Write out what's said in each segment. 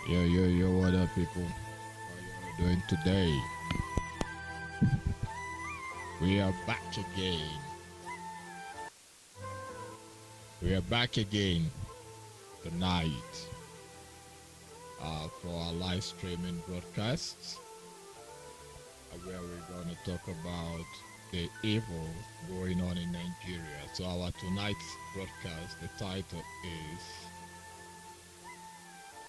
Yo, what up, people? How you all doing today? We are back again. We are back again tonight for our live streaming broadcasts, where we're going to talk about the evil going on in Nigeria. So our tonight's broadcast, the title is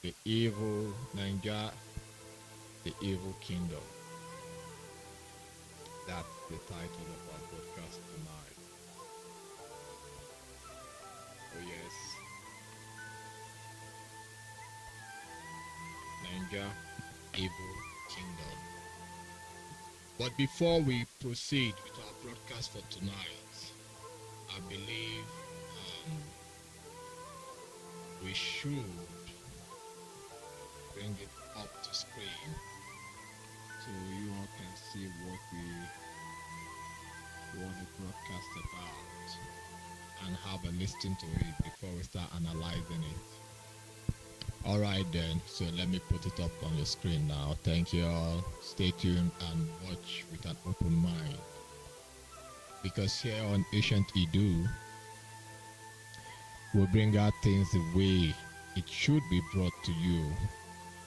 The Evil Naija, The Evil Kingdom. That's the title of our broadcast tonight. Oh yes, Naija, Evil Kingdom. But before we proceed with our broadcast for tonight, I believe we should bring it up to screen so you all can see what we want to broadcast about and have a listen to it before we start analyzing it. All right then, so let me put it up on your screen now. Thank you all. Stay tuned and watch with an open mind, because here on Ancient Edu, we'll bring out things the way it should be brought to you.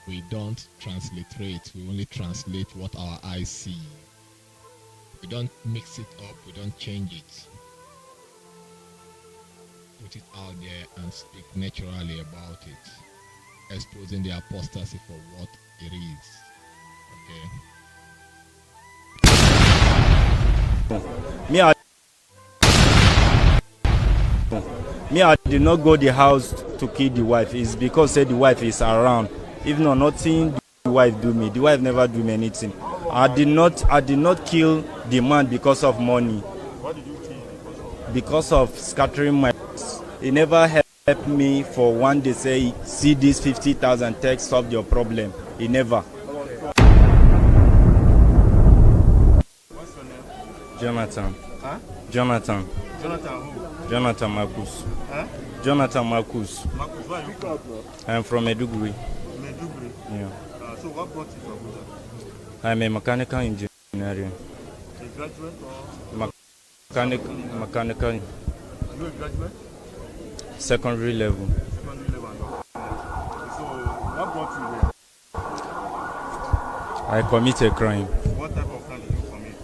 We don't transliterate, we only translate what our eyes see. We don't mix it up, we don't change it. Put it out there and speak naturally about it, exposing the apostasy for what it is. Okay? I did not go the house to kill the wife. It's because the wife is around. If not, nothing the wife do me. The wife never do me anything. I did not kill the man because of money. What did you kill? Because of scattering my. He never helped me for one day. Say, see this 50,000 text, solve your problem. He never. What's your name? Jonathan. Huh? Jonathan. Jonathan who? Jonathan Marcus. Huh? Jonathan Marcus. Marcus, where are you from? I'm from Meduguri. Meduguri. Yeah. So what brought you to Abuja? I'm a mechanical engineering. A graduate or? Mechanical Are you a graduate? secondary level. Secondary level. So what brought you here? I commit a crime. What type of crime did you commit?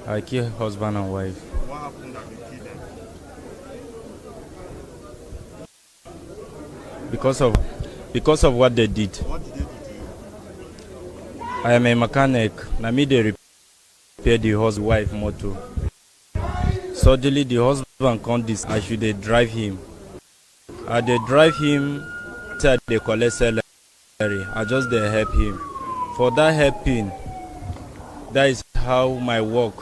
I kill husband and wife. What happened that you killed them? Because of what they did. What did they do to you? I am a mechanic. Now me they repair the husband wife motor. Suddenly the husband come this. I should they drive him. I they drive him till they collect salary. I just they help him. For that helping, that is how my work.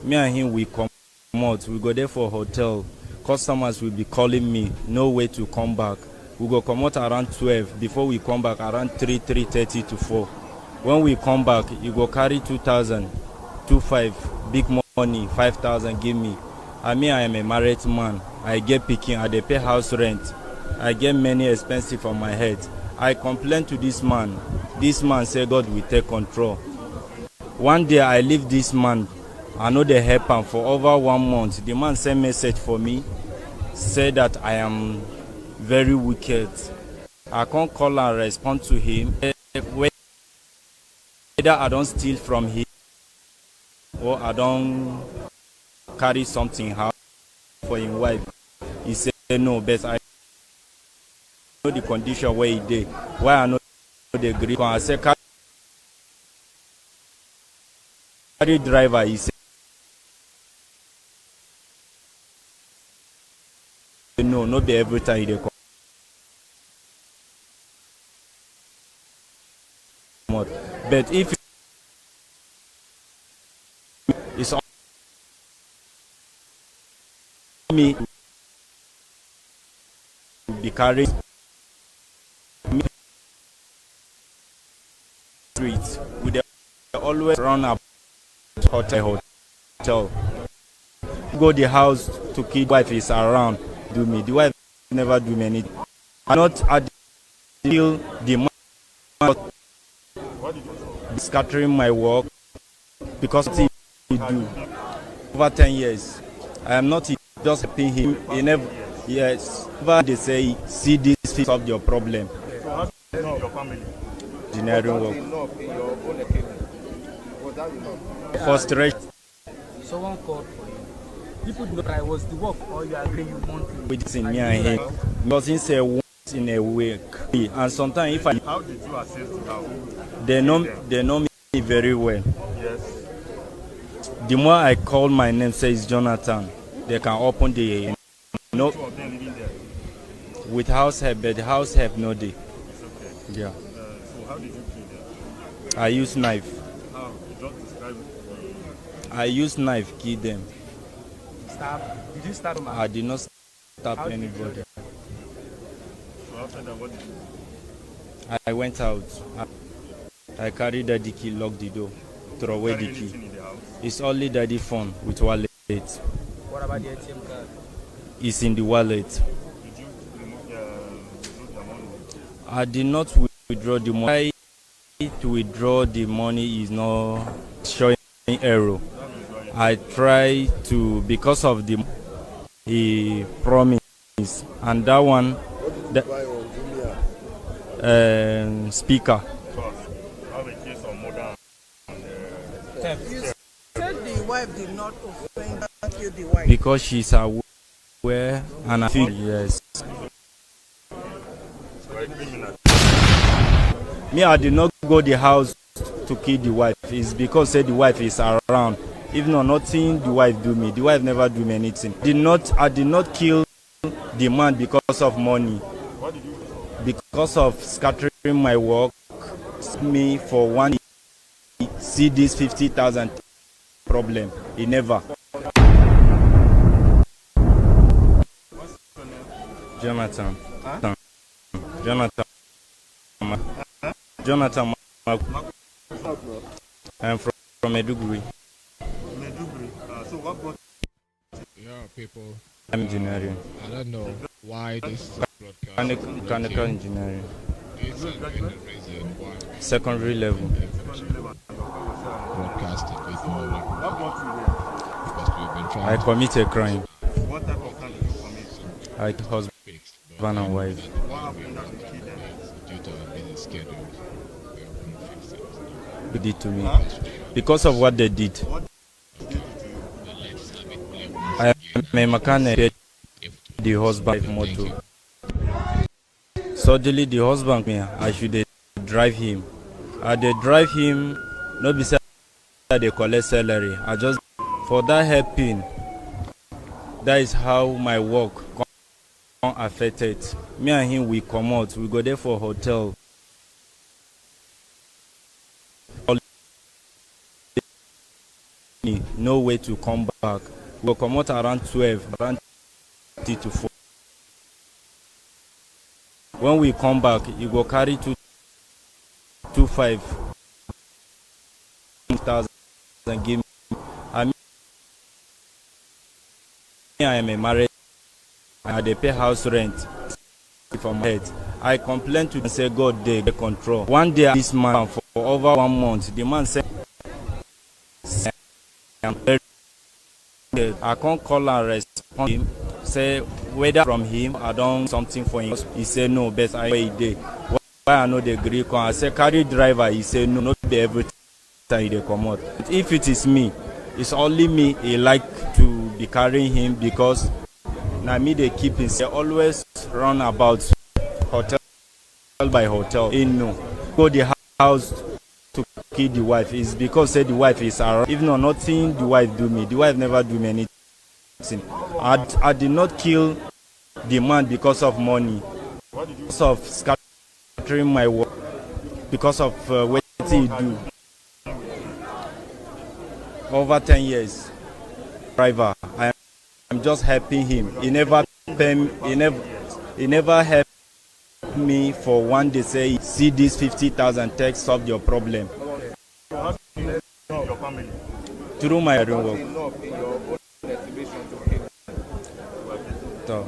Me and him we come out. We go there for hotel. Customers will be calling me. No way to come back. We go come out around 12. Before we come back around 3:30 to 4. When we come back, you go carry 2,000, 2,500, big money, 5,000 give me. I am a married man. I get picking, I dey pay house rent. I get many expenses on my head. I complain to this man. This man say God will take control. One day I leave this man. I know they help him for over 1 month. The man send message for me, say that I am very wicked. I can't call and respond to him. Whether I don't steal from him or I don't carry something out for his wife. He said no, but I know the condition where he did. Why I know the agree. I said carry driver, he said no, not be every time they come out. But if it's on me be carrying me streets, we dey always run up hotel. Go the house to kill wife is around. Do me. The wife never do me anything. I not kill the man What did you do? scattering my work because he do over 10 years. I am not just helping him. He never, yes. Whenever they say, see this fix up your problem. So how did you help your family? Engineering work. Enough in your own economy. Was that enough? Frustration Someone called for you. People do not try. Was the work or you agree you want to? with me and him. Doesn't say once in a week. And sometimes if I How did you assess the house? they know me very well. Yes. The more I call my name says Jonathan, they can open the no Two of them living there. with house help, but the house help no day. It's okay. Yeah. So how did you kill them? I use knife. How? You just describe it. I use knife kill them. Stab? Did you stab him? I did not stab How did you anybody. So after that, what did you do? I went out. I carried the key, locked the door, throw away Carry the key. anything in the house? It's only daddy phone with wallet. What about the ATM card? It's in the wallet. Did you withdraw the money? I did not withdraw the money. To withdraw the money is not showing error. I try to because of the he promised, and that one, What did you buy on Jumia? speaker. Have a case of murder and You said the wife did not offend and kill the wife. Because she's aware and I feel yes. criminal. Me, I did not go the house to kill the wife. It's because say the wife is around. If not, nothing the wife do me. The wife never do me anything. I did not kill the man because of money. What did you do? Because of scattering my work, me for one see this 50,000 problem. He never. Jonathan. Jonathan. Jonathan. I'm from Meduguri. Meduguri. So what brought Yeah, people. I'm engineering. I don't know why this broadcast Mechanical engineering. is the reason why Secondary level. broadcasting is more like what brought you here? because we've been I trying to commit a crime. What type of crime did you commit? I husband fix, but and wife. What happened that you killed them? due to our busy schedule, we couldn't fix it. Did to me because of what they did. What did they do to you? But let's have it play once I again. am a mechanic. If The husband motor. Suddenly the husband me, I should dey drive him. I dey drive him, no be say I dey collect salary. I just for that helping. That is how my work come affected. Me and him we come out, we go there for hotel. No way to come back. We go come out around 12, around 3 to 4. When we come back, you go carry 5,000 and give me. I am a married. I dey pay house rent from my head. I complain to them say God dey get control. One day this man for over 1 month, the man say I can't call and respond him. Say whether from him I done something for him. He say no, but I wait dey. Why I know the Greek one? I say carry driver. He say no, not be every time he dey come out. If it is me, it's only me. He like to be carrying him because now me they keep him. They always run about hotel by hotel. He no go the house to kill the wife. It's because say the wife is around. If not, nothing the wife do me. The wife never do me anything. I did not kill the man because of money. Because of scattering my work. Because of what he do. Over 10 years. Driver. I'm just helping him. He never pay me, he never helped me for one day say see this 50,000 text solve your problem. So how did you help your family? Through my own work. Enough in your own estimation to kill. So,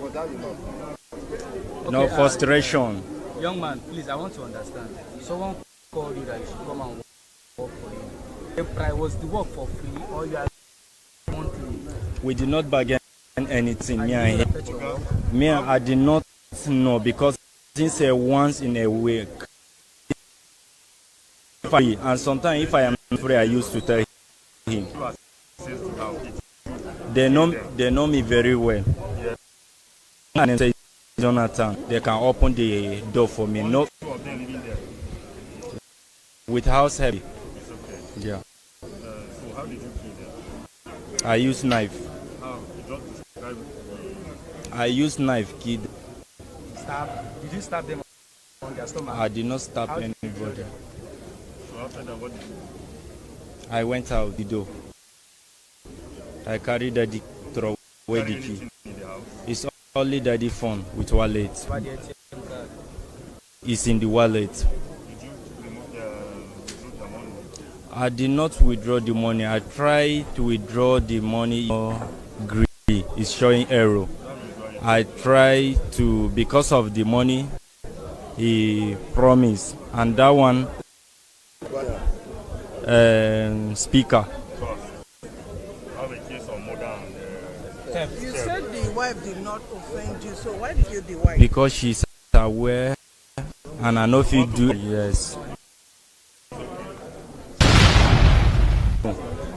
Was that enough? no frustration. Young man, please, I want to understand. Someone called you that you should come and work for him. The price was the work for free or you are monthly? We did not bargain anything, And me you and him. respect your work? Me, I did not know because since once in a week. And sometimes if I am not free, I used to tell him. You are access to how it. They know me very well. And then say, Jonathan, they can open the door for me. No, Two of them living there. with house help. It's okay. Yeah, So how did you kill them? I use knife. How? You just describe it. I use knife, kid. Did you stab them on their stomach? I did not stab How did you kill anybody. them? So after that, what did you do? I went out the door. I carried the throw away Carry the key. anything in the house? It's only daddy phone with wallet. Why the ATM card? It's in the wallet. Did you withdraw the money? I did not withdraw the money. I tried to withdraw the money. Greedy. It's showing error. I tried to, because of the money he promised, and that one speaker. Have a case of murder and You said the wife did not offend you, so why did you the wife? Because she's aware, and I know if you do, yes.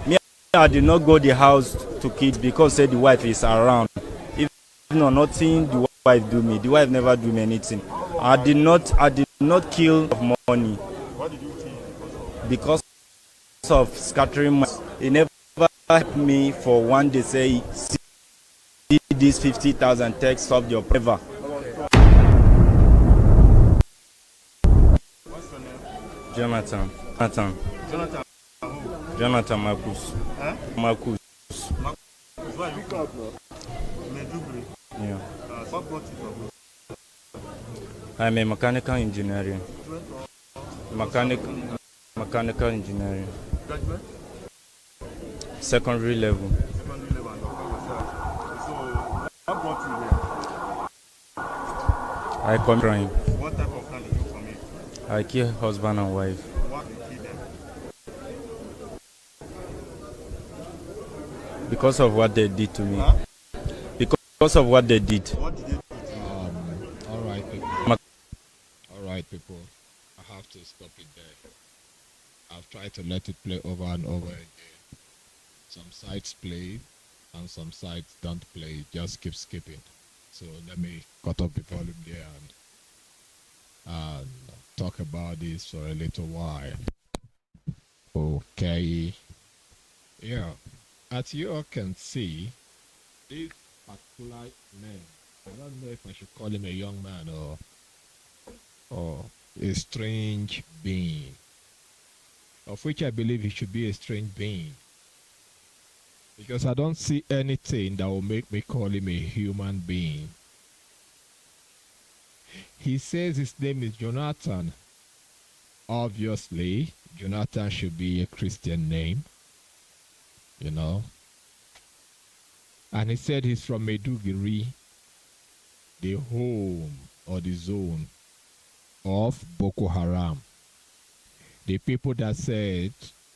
Me, I did not go the house to kids because say the wife is around. If no, nothing the wife do me. The wife never do me anything. I did not kill money. what did you kill? Because of scattering money. He never helped me for one day. Say, see this 50,000 text of your ever. What's your name? Jonathan. Jonathan. Jonathan Marcus. Huh? Marcus. Why you come? Medjugorje. Yeah. What brought you from? I'm a mechanical engineering. Mechanical engineering. Graduate? Secondary level. Secondary level and doctor yourself. So, what brought you here? I come crying. What type of crime did you commit? I kill husband and wife. What did you kill them? Because of what they did to me. Huh? Because of what they did. What did they do? All right, people. All right, people. I have to stop it there. I've tried to let it play over and over again. Some sites play, and some sites don't play. Just keep skipping. So let me cut off the volume there and talk about this for a little while. Okay. Yeah. As you all can see, this particular man, I don't know if I should call him a young man or a strange being, of which I believe he should be a strange being, because I don't see anything that will make me call him a human being. He says his name is Jonathan. Obviously, Jonathan should be a Christian name, you know. And he said he's from Medjugorje, the home or the zone of Boko Haram. The people that said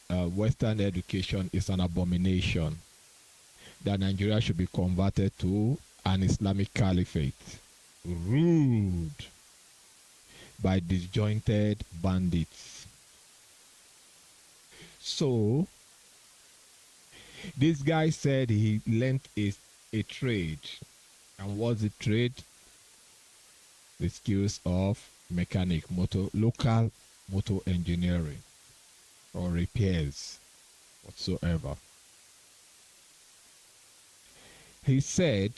Western education is an abomination, that Nigeria should be converted to an Islamic caliphate, ruled by disjointed bandits. So, this guy said he learned a trade. And what's the trade? The skills of mechanic, local motor engineering, or repairs, whatsoever. He said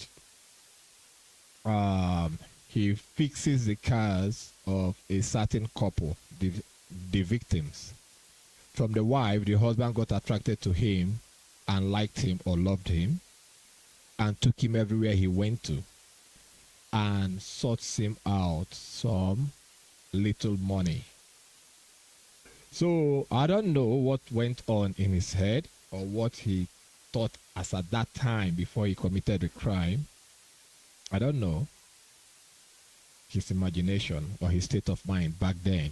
he fixes the cars of a certain couple, the victims. From the wife, the husband got attracted to him and liked him or loved him and took him everywhere he went to and sought him out some little money. So I don't know what went on in his head or what he thought as at that time before he committed the crime. I don't know. his imagination or his state of mind back then.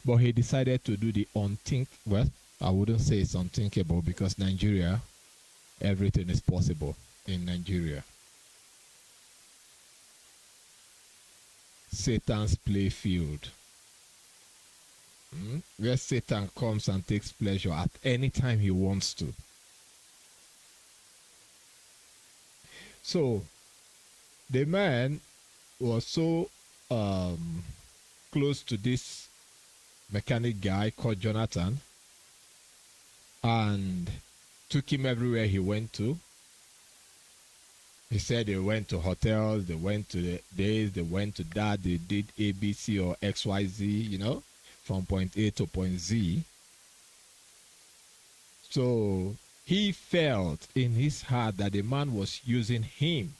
But he decided to do the well, I wouldn't say it's unthinkable because Nigeria, everything is possible in Nigeria. Satan's playfield. Where Satan comes and takes pleasure at any time he wants to. So, the man was so close to this mechanic guy called Jonathan and took him everywhere he went to. He said they went to hotels, they went to this, they went to that, they did ABC or XYZ, you know, from point A to point Z. So he felt in his heart that the man was using him.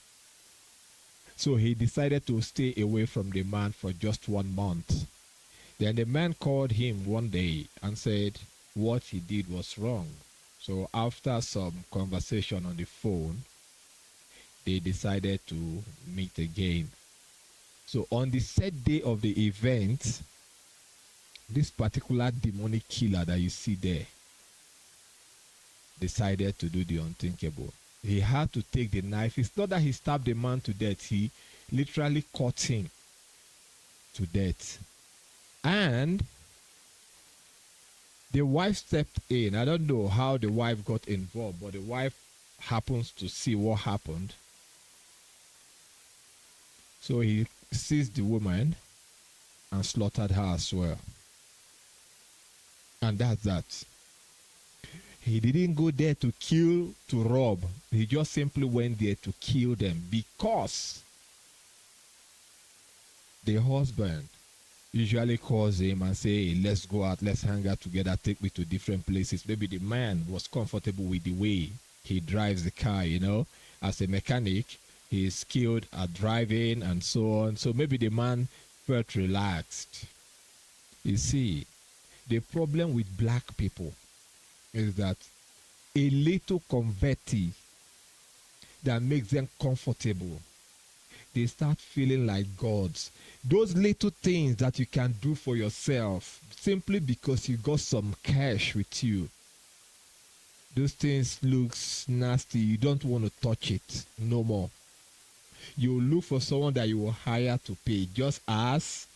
So he decided to stay away from the man for just 1 month. Then the man called him one day and said what he did was wrong. So after some conversation on the phone, they decided to meet again. So on the set day of the event, this particular demonic killer that you see there decided to do the unthinkable. He had to take the knife. It's not that he stabbed the man to death. He literally cut him to death. And the wife stepped in. I don't know how the wife got involved, but the wife happens to see what happened. So he seized the woman and slaughtered her as well. And that's that. He didn't go there to kill, to rob. He just simply went there to kill them because the husband usually calls him and say, hey, let's go out, let's hang out together, take me to different places. Maybe the man was comfortable with the way he drives the car, you know. As a mechanic, he is skilled at driving and so on. So maybe the man felt relaxed. You see, the problem with black people is that a little converti that makes them comfortable, they start feeling like gods. Those little things that you can do for yourself simply because you got some cash with you, those things looks nasty. You don't want to touch it no more. You look for someone that you will hire to pay, just as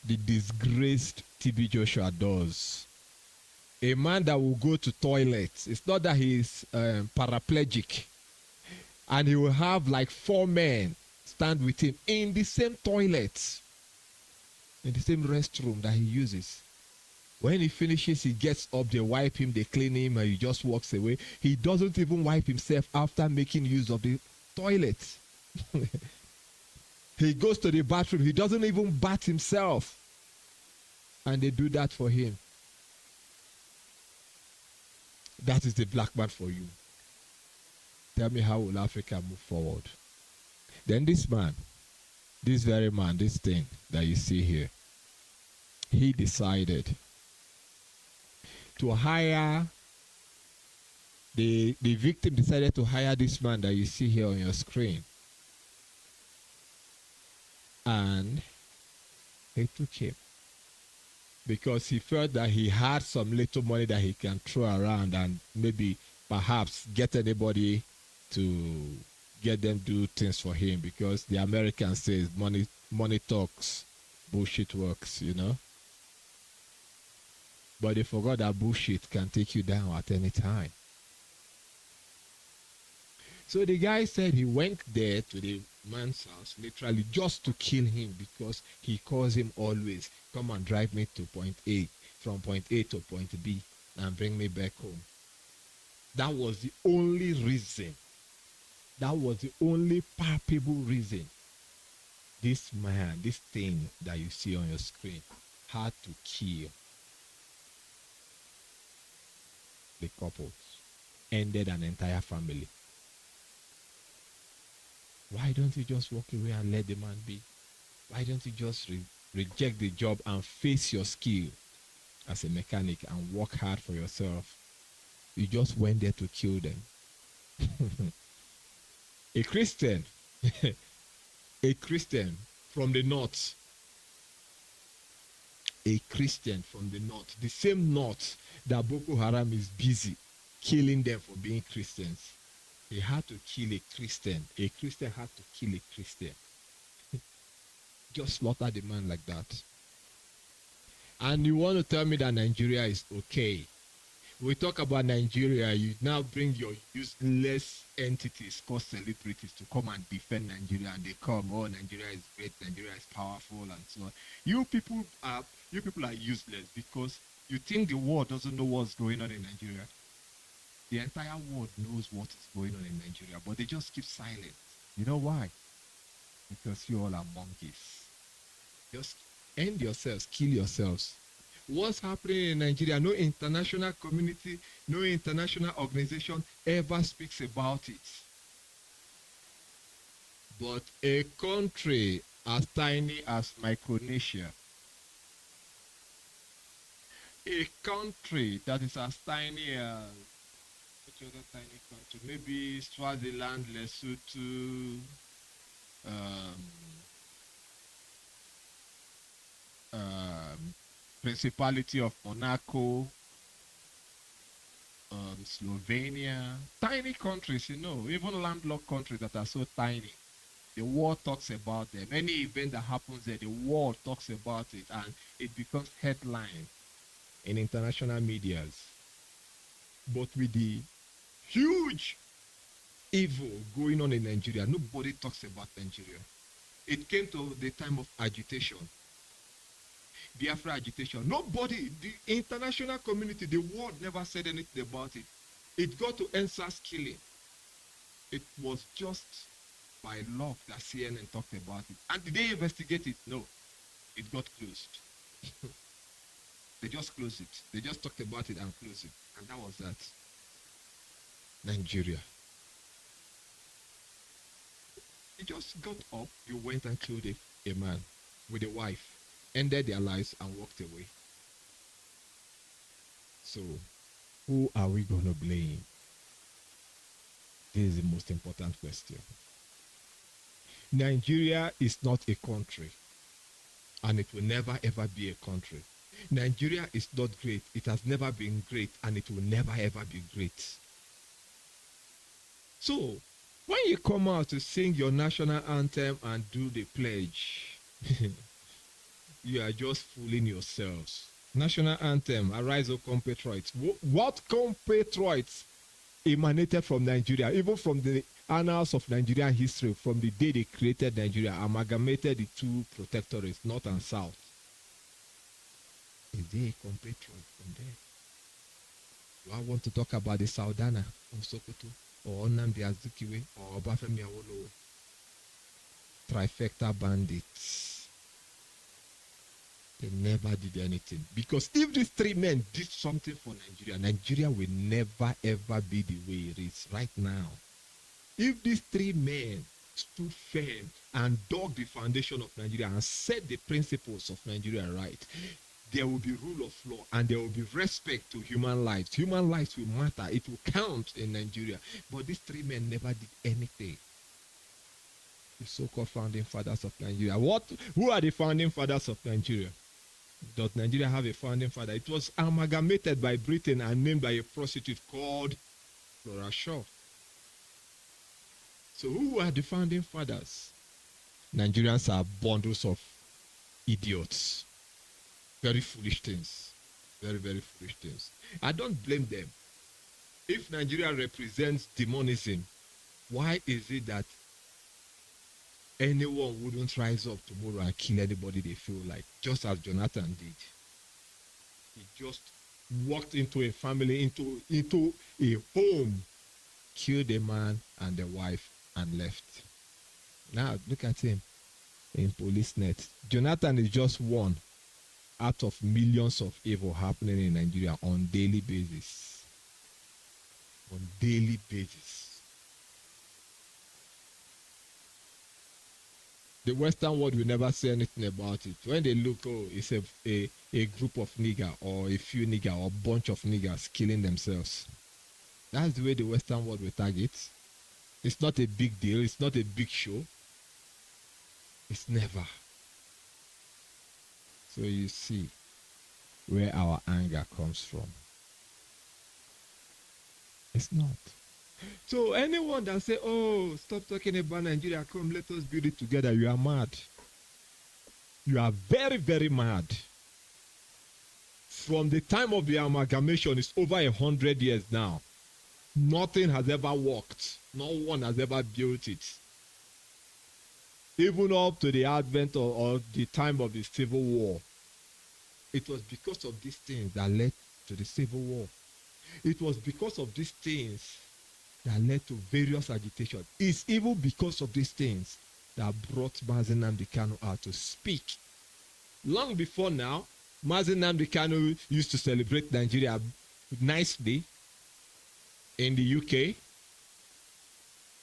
the disgraced TB Joshua does. A man that will go to toilets, it's not that he is paraplegic, and he will have like 4 men stand with him in the same toilet, in the same restroom that he uses. When he finishes, he gets up, they wipe him, they clean him, and he just walks away. He doesn't even wipe himself after making use of the toilet. He goes to the bathroom, he doesn't even bath himself, and they do that for him. That is the black man for you. Tell me, how will Africa move forward? Then this man, this very man, this thing that you see here, he decided to hire, the victim decided to hire this man that you see here on your screen. And he took him because he felt that he had some little money that he can throw around and maybe perhaps get anybody to get them do things for him, because the American says money talks, bullshit works, you know. But they forgot that bullshit can take you down at any time. So the guy said he went there to the man's house literally just to kill him, because he calls him always, come and drive me to point A, from point A to point B, and bring me back home. That was the only reason. That was the only palpable reason this man, this thing that you see on your screen, had to kill the couples, ended an entire family. Why don't you just walk away and let the man be? Why don't you just reject the job and face your skill as a mechanic and work hard for yourself? You just went there to kill them. A Christian A Christian from the north. A Christian from the north. The same north that Boko Haram is busy killing them for being Christians. He had to kill a Christian. A Christian had to kill a Christian. Just slaughter the man like that. And you want to tell me that Nigeria is okay? We talk about Nigeria, you now bring your useless entities called celebrities to come and defend Nigeria, and they come, oh, Nigeria is great, Nigeria is powerful, and so on. You people are useless because you think the world doesn't know what's going on in Nigeria. The entire world knows what is going on in Nigeria, but they just keep silent. You know why? Because you all are monkeys. Just end yourselves, kill yourselves. What's happening in Nigeria? No international community, no international organization ever speaks about it. But a country as tiny as Micronesia, a country that is as tiny as, which other tiny country? Maybe Swaziland, Lesotho, Principality of Monaco, Slovenia, tiny countries, even landlocked countries that are so tiny. The world talks about them. Any event that happens there, the world talks about it, and it becomes headline in international medias. But with the huge evil going on in Nigeria, nobody talks about Nigeria. It came to the time of agitation. Biafra agitation. Nobody, the international community, the world never said anything about it. It got to NSAS killing. It was just by luck that CNN talked about it. And did they investigate it? No. It got closed. They just closed it. They just talked about it and closed it. And that was that. Nigeria. You just got up, you went and killed a man with a wife, ended their lives and walked away. So, who are we going to blame? This is the most important question. Nigeria is not a country, and it will never ever be a country. Nigeria is not great. It has never been great, and it will never ever be great. So, when you come out to sing your national anthem and do the pledge, you are just fooling yourselves. National anthem, arise, O compatriots. What compatriots emanated from Nigeria, even from the annals of Nigerian history, from the day they created Nigeria, amalgamated the two protectorates, North and South? Is there a compatriot from there? Do I want to talk about the Saudana of Sokoto, or Nnamdi Azikiwe, or Obafemi Awolowo? Trifecta bandits. They never did anything. Because if these three men did something for Nigeria, Nigeria will never ever be the way it is right now. If these three men stood firm and dug the foundation of Nigeria and set the principles of Nigeria right, there will be rule of law and there will be respect to human lives. Human lives will matter. It will count in Nigeria. But these three men never did anything. The so-called founding fathers of Nigeria. Who are the founding fathers of Nigeria? Does Nigeria have a founding father? It was amalgamated by Britain and named by a prostitute called Flora Shaw. So who are the founding fathers? Nigerians are bundles of idiots. Very foolish things. Very, very foolish things. I don't blame them. If Nigeria represents demonism, why is it that anyone wouldn't rise up tomorrow and kill anybody they feel like, just as Jonathan did? He just walked into a family, into a home, killed a man and the wife and left. Now look at him in police net. Jonathan is just one out of millions of evil happening in Nigeria on daily basis. On daily basis. The Western world will never say anything about it. When they look, oh, it's a group of nigger or a few nigger or a bunch of niggers killing themselves. That's the way the Western world will target. It's not a big deal. It's not a big show. It's never. So you see where our anger comes from. It's not. So anyone that say, "Oh, stop talking about Nigeria, come let us build it together," you are mad. You are very, very mad. From the time of the amalgamation, it's over 100 years now. Nothing has ever worked. No one has ever built it. Even up to the advent or the time of the Civil War, it was because of these things that led to the Civil War. It was because of these things that led to various agitations. It's even because of these things that brought Mazi Nnamdi Kanu out to speak. Long before now, Mazi Nnamdi Kanu used to celebrate Nigeria nicely in the UK.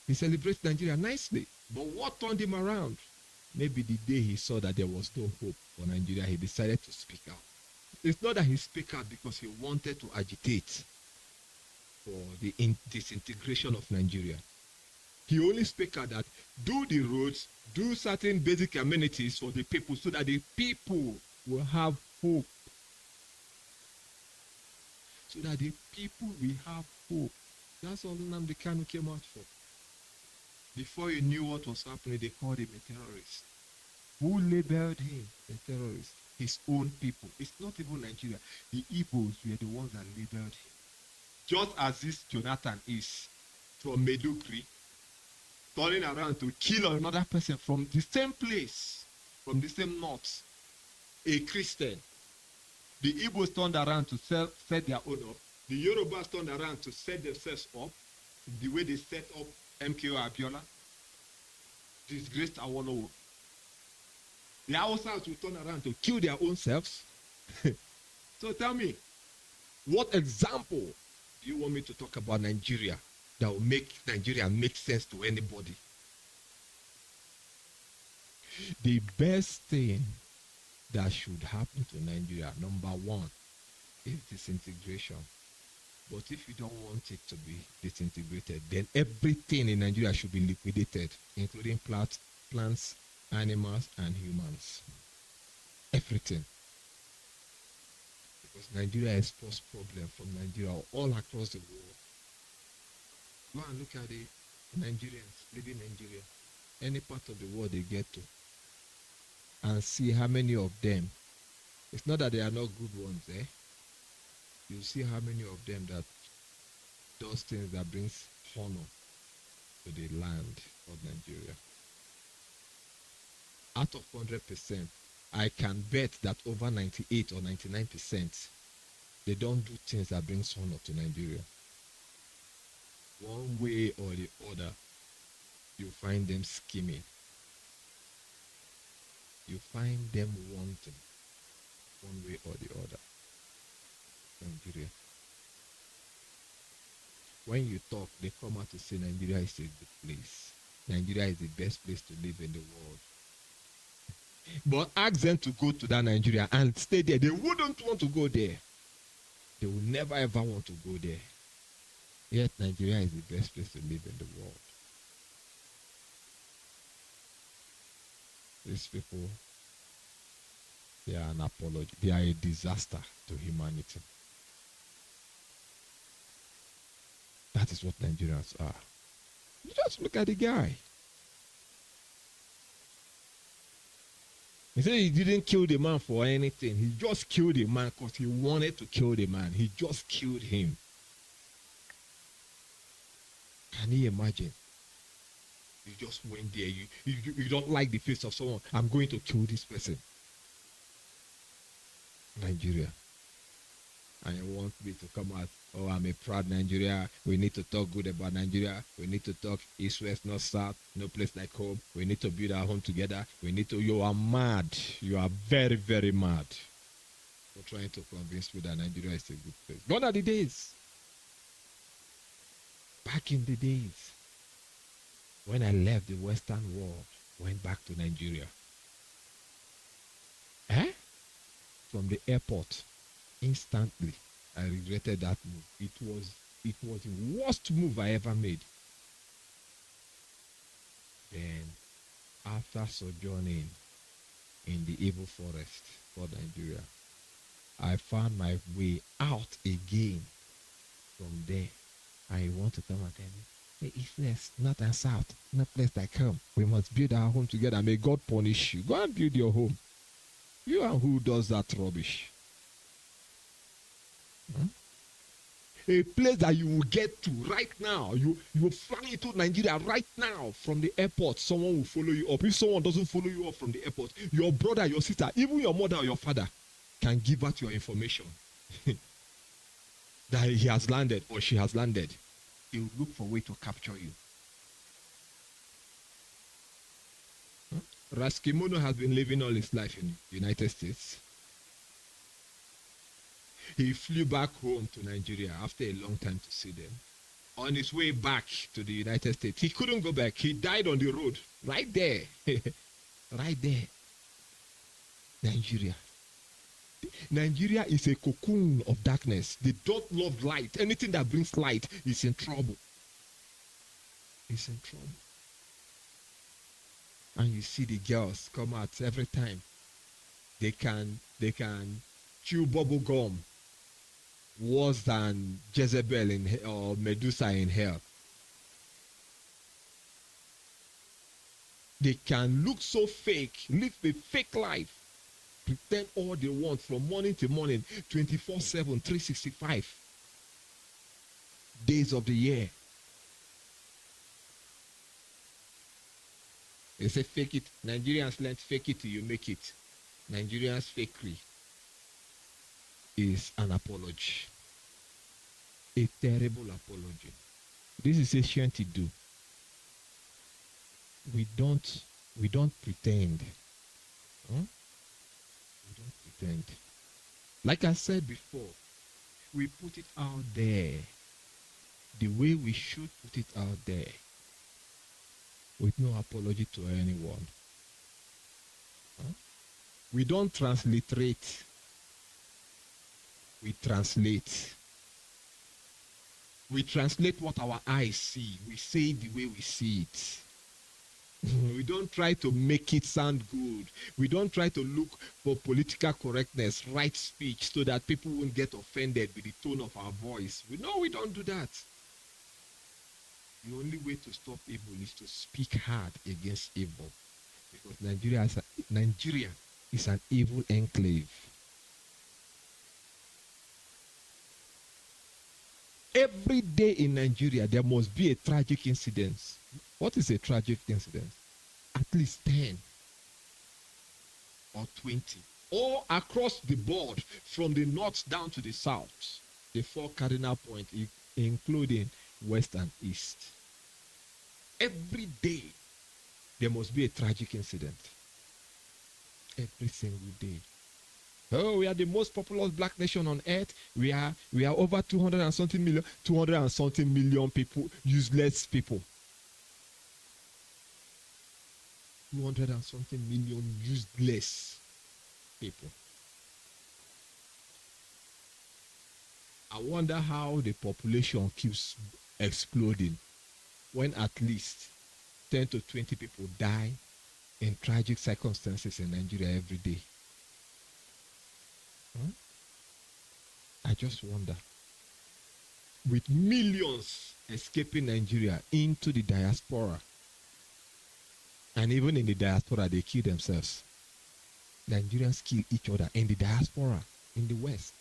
He celebrates Nigeria nicely. But what turned him around? Maybe the day he saw that there was no hope for Nigeria, he decided to speak out. It's not that he spoke out because he wanted to agitate for the disintegration of Nigeria. He only spoke out that do the roads, do certain basic amenities for the people so that the people will have hope. So that the people will have hope. That's all Nnamdi Kanu came out for. Before he knew what was happening, they called him a terrorist. Who labeled him a terrorist? His own people. It's not even Nigeria. The Igbos were the ones that labeled him. Just as this Jonathan is from Medugri, turning around to kill another person from the same place, from the same north, a Christian. The Igbos turned around to set their own up. The Yorubas turned around to set themselves up the way they set up MKO Abiola, disgraced Awolowo. The Hausas will turn around to kill their own selves. So tell me, what example do you want me to talk about Nigeria that will make Nigeria make sense to anybody? The best thing that should happen to Nigeria, number one, is disintegration. But if you don't want it to be disintegrated, then everything in Nigeria should be liquidated, including plants, animals, and humans. Everything. Because Nigeria exports problems from Nigeria all across the world. Go and look at the Nigerians living in Nigeria, any part of the world they get to, and see how many of them. It's not that they are not good ones, eh? You see how many of them that does things that brings honor to the land of Nigeria. Out of 100%, I can bet that over 98 or 99%, they don't do things that brings honor to Nigeria. One way or the other, you find them scheming. You find them wanting, one way or the other. Nigeria. When you talk, they come out to say Nigeria is a good place. Nigeria is the best place to live in the world. But ask them to go to that Nigeria and stay there. They wouldn't want to go there. They will never ever want to go there. Yet Nigeria is the best place to live in the world. These people, they are an apology. They are a disaster to humanity. That is what Nigerians are. You just look at the guy. He said he didn't kill the man for anything. He just killed the man because he wanted to kill the man. He just killed him. Can you imagine? You just went there. You don't like the face of someone. I'm going to kill this person. Nigeria. And you want me to come out, oh, I'm a proud Nigeria. We need to talk good about Nigeria. We need to talk east, west, north, south. No place like home. We need to build our home together. You are mad. You are very, very mad. For trying to convince me that Nigeria is a good place. Gone are the days. Back in the days, when I left the Western world, went back to Nigeria. From the airport, instantly, I regretted that move. It was the worst move I ever made. Then after sojourning in the evil forest called Nigeria, I found my way out again from there. I want to come and tell me, hey, East West, North and South, no place like home. We must build our home together. May God punish you. Go and build your home. You and who does that rubbish? Hmm? A place that you will get to right now. You will fly into Nigeria right now from the airport. Someone will follow you up. If someone doesn't follow you up from the airport, your brother, your sister, even your mother or your father can give out your information that he has landed or she has landed. They will look for a way to capture you. Raskimono has been living all his life in the United States. He flew back home to Nigeria after a long time to see them. On his way back to the United States, he couldn't go back. He died on the road, right there. Right there. Nigeria. Nigeria is a cocoon of darkness. They don't love light. Anything that brings light is in trouble. It's in trouble. And you see the girls come out every time. They can chew bubble gum worse than Jezebel or Medusa in hell. They can look so fake, live a fake life, pretend all they want from morning to morning, 24/7, 365 days of the year. They say fake it. Nigerians learn fake it till you make it. Nigerians' fakery is an apology. A terrible apology. This is ancient to do. We don't pretend. Huh? We don't pretend. Like I said before, we put it out there the way we should put it out there, with no apology to anyone. Huh? We don't transliterate. We translate. We translate what our eyes see. We say it the way we see it. We don't try to make it sound good. We don't try to look for political correctness, right speech, so that people won't get offended with the tone of our voice. We don't do that. The only way to stop evil is to speak hard against evil. Because Nigeria is an evil enclave. Every day in Nigeria, there must be a tragic incident. What is a tragic incident? At least 10 or 20. All across the board, from the north down to the south. The 4 cardinal points, including west and east. Every day, there must be a tragic incident. Every single day. Oh, we are the most populous black nation on earth. We are over 200 and something million people, useless people. 200 and something million useless people. I wonder how the population keeps exploding when at least 10 to 20 people die in tragic circumstances in Nigeria every day. I just wonder. With millions escaping Nigeria into the diaspora, and even in the diaspora, they kill themselves. Nigerians kill each other in the diaspora, in the West.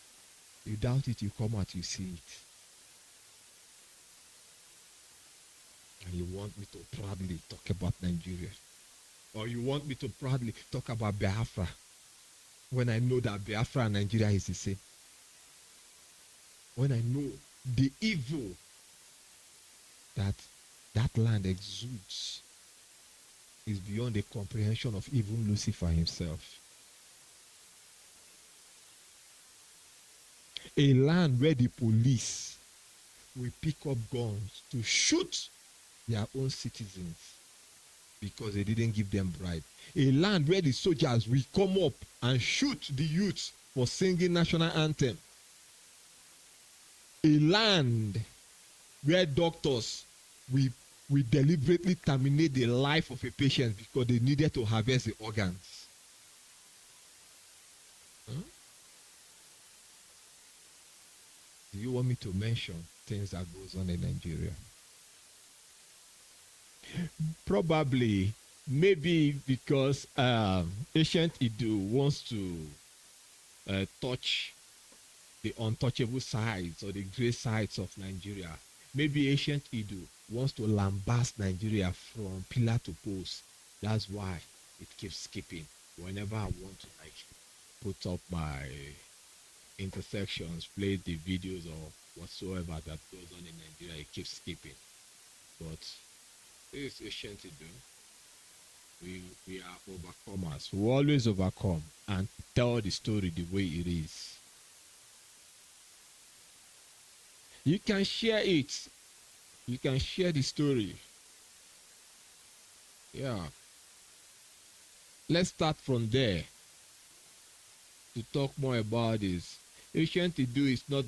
You doubt it, you come out, you see it. And you want me to proudly talk about Nigeria. Or you want me to proudly talk about Biafra, when I know that Biafra and Nigeria is the same. When I know the evil that land exudes is beyond the comprehension of even Lucifer himself. A land where the police will pick up guns to shoot their own citizens because they didn't give them bribe. A land where the soldiers will come up and shoot the youth for singing national anthem. A land where doctors will we deliberately terminate the life of a patient because they needed to harvest the organs. Huh? Do you want me to mention things that goes on in Nigeria? Probably, maybe because ancient Idu wants to touch the untouchable sides or the gray sides of Nigeria. Maybe ancient Idu wants to lambast Nigeria from pillar to post. That's why it keeps skipping. Whenever I want to like put up my intersections, play the videos or whatsoever that goes on in Nigeria, it keeps skipping. But this is ancient Idu. We are overcomers. We always overcome and tell the story the way it is. You can share it. You can share the story. Yeah. Let's start from there to talk more about this. Ancient Idu is not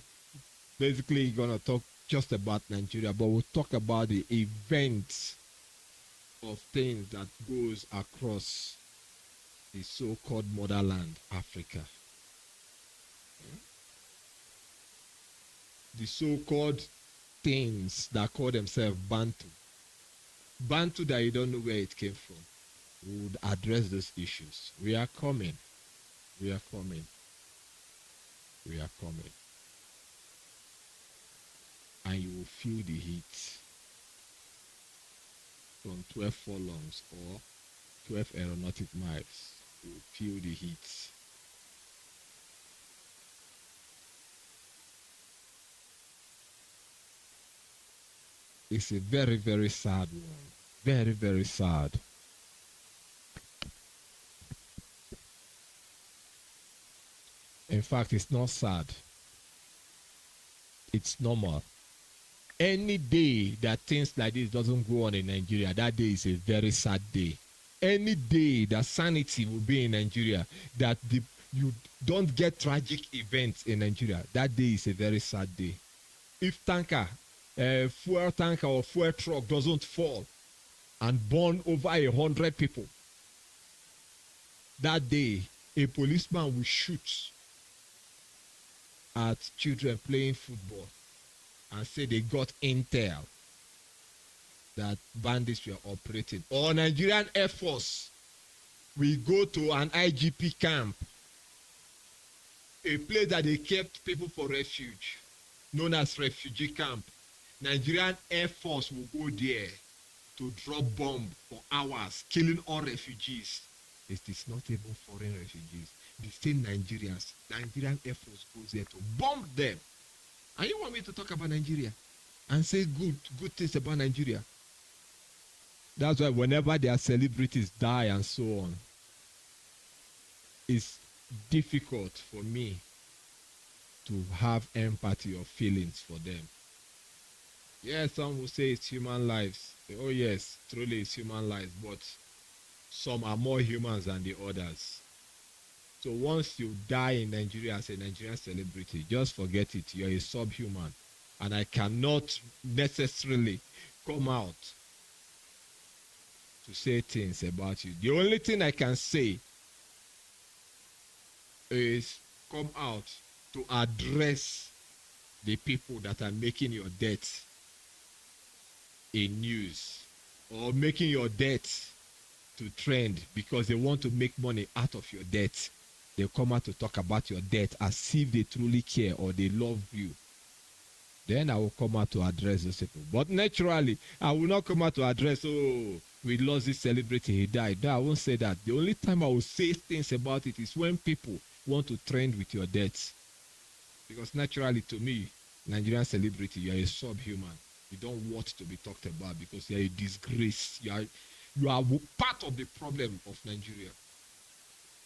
basically gonna talk just about Nigeria, but we'll talk about the events of things that goes across the so-called motherland, Africa. The so-called things that call themselves Bantu. Bantu that you don't know where it came from. We would address those issues. We are coming. We are coming. We are coming. And you will feel the heat from 12 furlongs or 12 aeronautic miles. You will feel the heat. It's a very, very sad one. Very, very sad. In fact, it's not sad. It's normal. Any day that things like this doesn't go on in Nigeria, that day is a very sad day. Any day that sanity will be in Nigeria, that you don't get tragic events in Nigeria, that day is a very sad day. If fuel tanker or fuel truck doesn't fall and burn over 100 people, that day a policeman will shoot at children playing football and say they got intel that bandits were operating. Or Nigerian Air Force will go to an IGP camp, a place that they kept people for refuge, known as refugee camp. Nigerian Air Force will go there to drop bomb for hours, killing all refugees. It is not even foreign refugees. The same Nigerians, Nigerian Air Force goes there to bomb them. And you want me to talk about Nigeria and say good things about Nigeria? That's why whenever their celebrities die and so on, it's difficult for me to have empathy or feelings for them. Yes, some will say it's human lives. Oh yes, truly it's human lives, but some are more humans than the others. So once you die in Nigeria as a Nigerian celebrity, just forget it. You're a subhuman. And I cannot necessarily come out to say things about you. The only thing I can say is come out to address the people that are making your death a news or making your death to trend because they want to make money out of your death. They come out to talk about your death as if they truly care or they love you. Then I will come out to address those people. But naturally, I will not come out to address, oh, we lost this celebrity, he died. No, I won't say that. The only time I will say things about it is when people want to trend with your death. Because naturally, to me, Nigerian celebrity, you are a subhuman. You don't want to be talked about because you are a disgrace. You are part of the problem of Nigeria.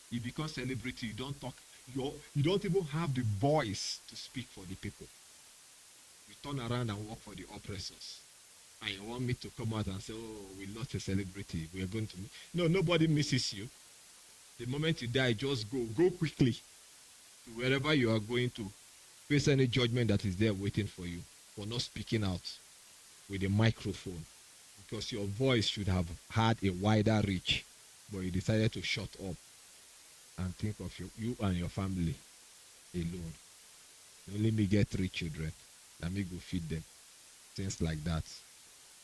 You become celebrity, you don't talk, you don't even have the voice to speak for the people. You turn around and work for the oppressors. And you want me to come out and say, oh, we lost a celebrity, we are going to... No, nobody misses you. The moment you die, just go quickly to wherever you are going to. Face any judgment that is there waiting for you for not speaking out with a microphone. because your voice should have had a wider reach, but you decided to shut up and think of you and your family alone. Only me get 3 children. Let me go feed them. Things like that.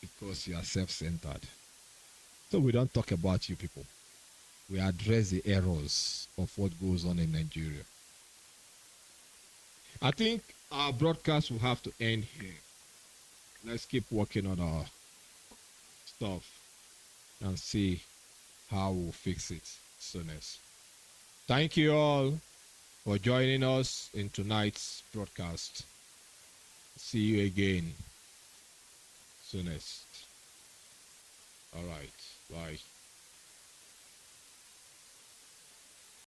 Because you are self-centered. So we don't talk about you people. We address the errors of what goes on in Nigeria. I think our broadcast will have to end here. Let's keep working on our stuff and see how we'll fix it soonest. Thank you all for joining us in tonight's broadcast. See you again soonest. All right. Bye.